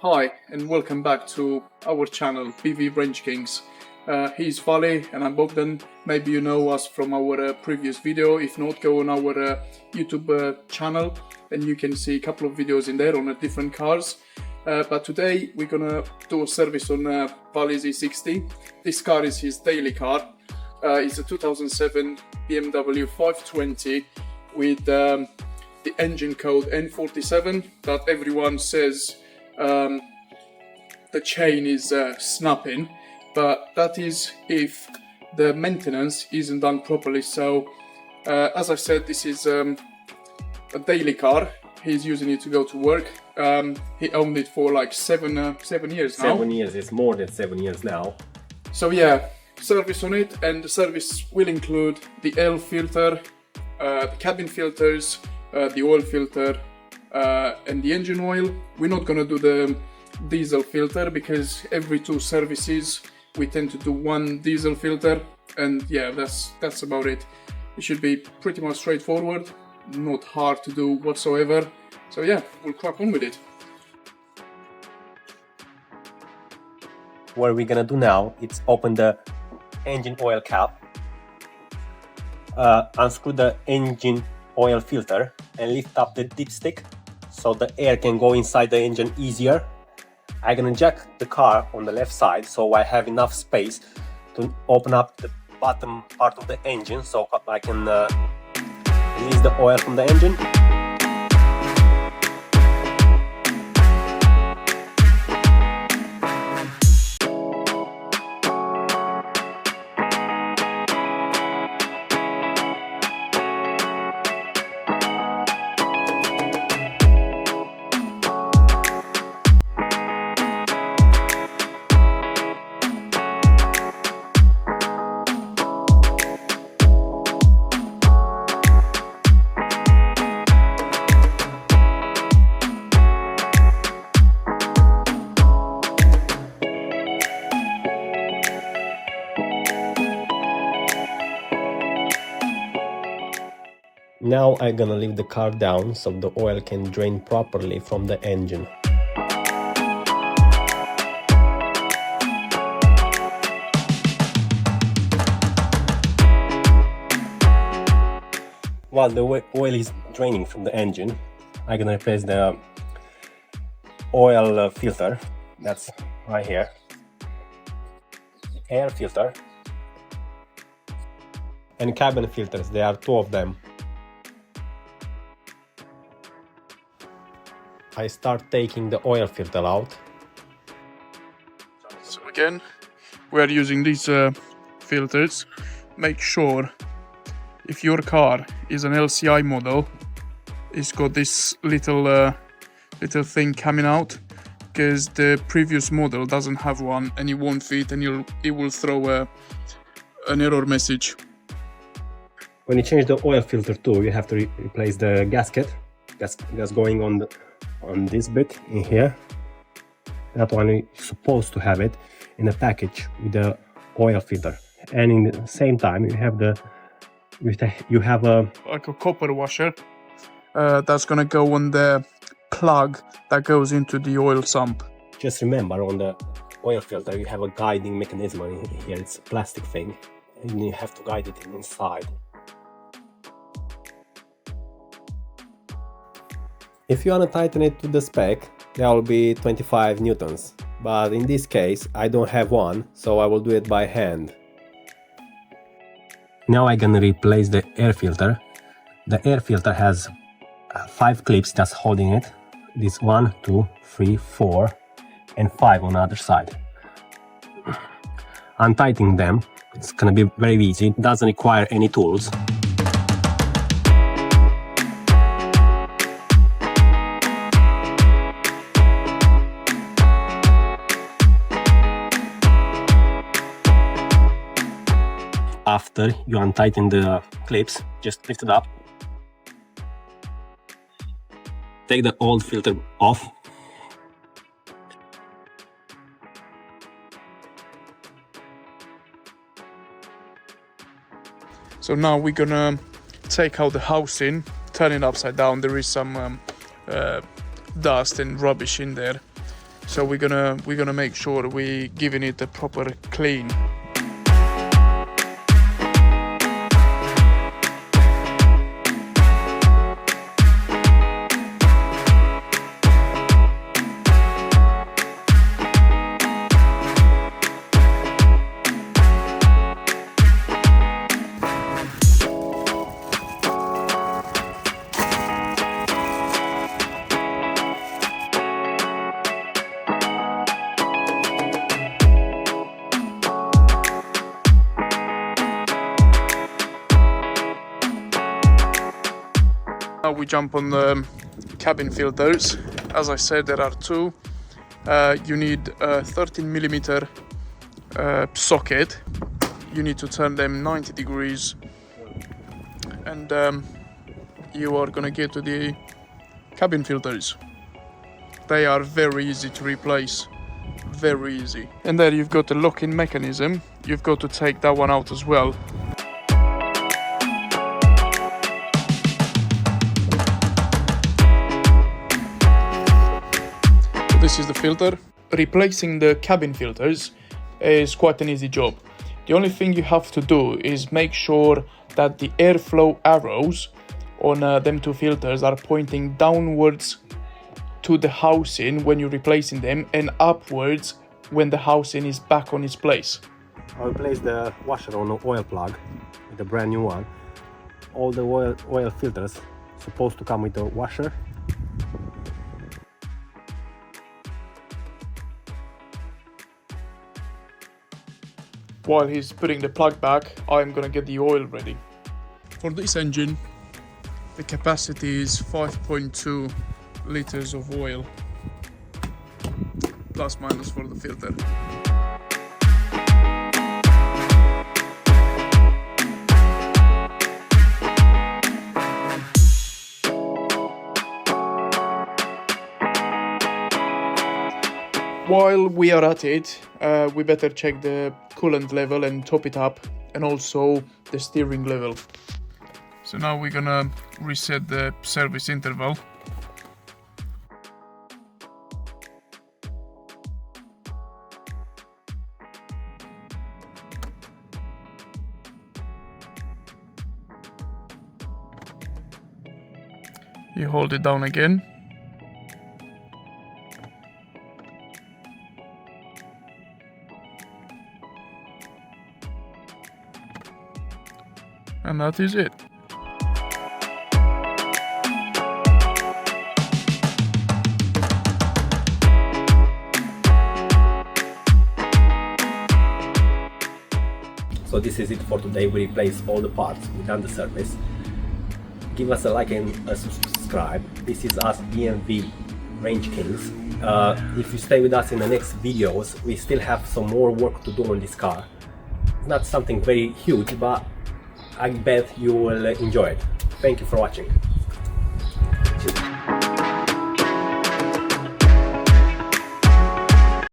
Hi and welcome back to our channel B&V Wrench Kings. He's Vali and I'm Bogdan. Maybe you know us from our previous video. If not, go on our YouTube channel and you can see a couple of videos in there on different cars. But today we're gonna do a service on Vali's E60. This car is his daily car. It's a 2007 BMW 520 with the engine code n47 that everyone says the chain is snapping, but that is if the maintenance isn't done properly. So as I said, this is a daily car. He's using it to go to work. He owned it for like seven years now. 7 years, it's more than 7 years now. So yeah, service on it, and the service will include the air filter, the cabin filters, the oil filter, and the engine oil. We're not gonna do the diesel filter because every 2 services we tend to do 1 diesel filter, and yeah, that's about it. It should be pretty much straightforward, not hard to do whatsoever. So yeah, we'll crack on with it. What we're gonna do now is open the engine oil cap, unscrew the engine oil filter and lift up the dipstick so the air can go inside the engine easier. I'm gonna jack the car on the left side so I have enough space to open up the bottom part of the engine so I can release the oil from the engine. Now I'm gonna leave the car down so the oil can drain properly from the engine. While the oil is draining from the engine, I'm gonna replace the oil filter. That's right here. Air filter and cabin filters. There are 2 of them. I start taking the oil filter out. So again, we are using these filters. Make sure if your car is an LCI model, it's got this little thing coming out, because the previous model doesn't have one and it won't fit, and it will throw an error message. When you change the oil filter too, you have to replace the gasket. That's going on this bit in here. That one is supposed to have it in a package with the oil filter, and in the same time you have a like a copper washer that's gonna go on the plug that goes into the oil sump. Just remember, on the oil filter you have a guiding mechanism in here. It's a plastic thing and you have to guide it inside. If you want to tighten it to the spec, there will be 25 newtons, but in this case I don't have one, so I will do it by hand. Now I'm gonna replace the air filter. The air filter has 5 clips that's holding it. This 1, 2, 3, 4 and 5 on the other side. Untightening them, it's gonna be very easy. It doesn't require any tools. After you untighten the clips, just lift it up. Take the old filter off. So now we're gonna take out the housing, turn it upside down. There is some dust and rubbish in there. So we're gonna make sure we're giving it a proper clean. Now we jump on the cabin filters. As I said, there are two. You need a 13mm socket. You need to turn them 90 degrees, and you are gonna get to the cabin filters. They are very easy to replace, very easy. And there you've got the lock-in mechanism. You've got to take that one out as well. This is the filter. Replacing the cabin filters is quite an easy job. The only thing you have to do is make sure that the airflow arrows on them two filters are pointing downwards to the housing when you're replacing them, and upwards when the housing is back on its place. I replaced the washer on the oil plug with a brand new one. All the oil filters supposed to come with the washer. While he's putting the plug back, I'm gonna get the oil ready. For this engine, the capacity is 5.2 liters of oil, plus minus for the filter. While we are at it, we better check the coolant level and top it up, and also the steering level. So now we're gonna reset the service interval. You hold it down again. And that is it. So this is it for today. We replaced all the parts, we done the service. Give us a like and a subscribe. This is us B&V Wrench Kings. If you stay with us in the next videos, we still have some more work to do on this car. It's not something very huge, but I bet you will enjoy it. Thank you for watching.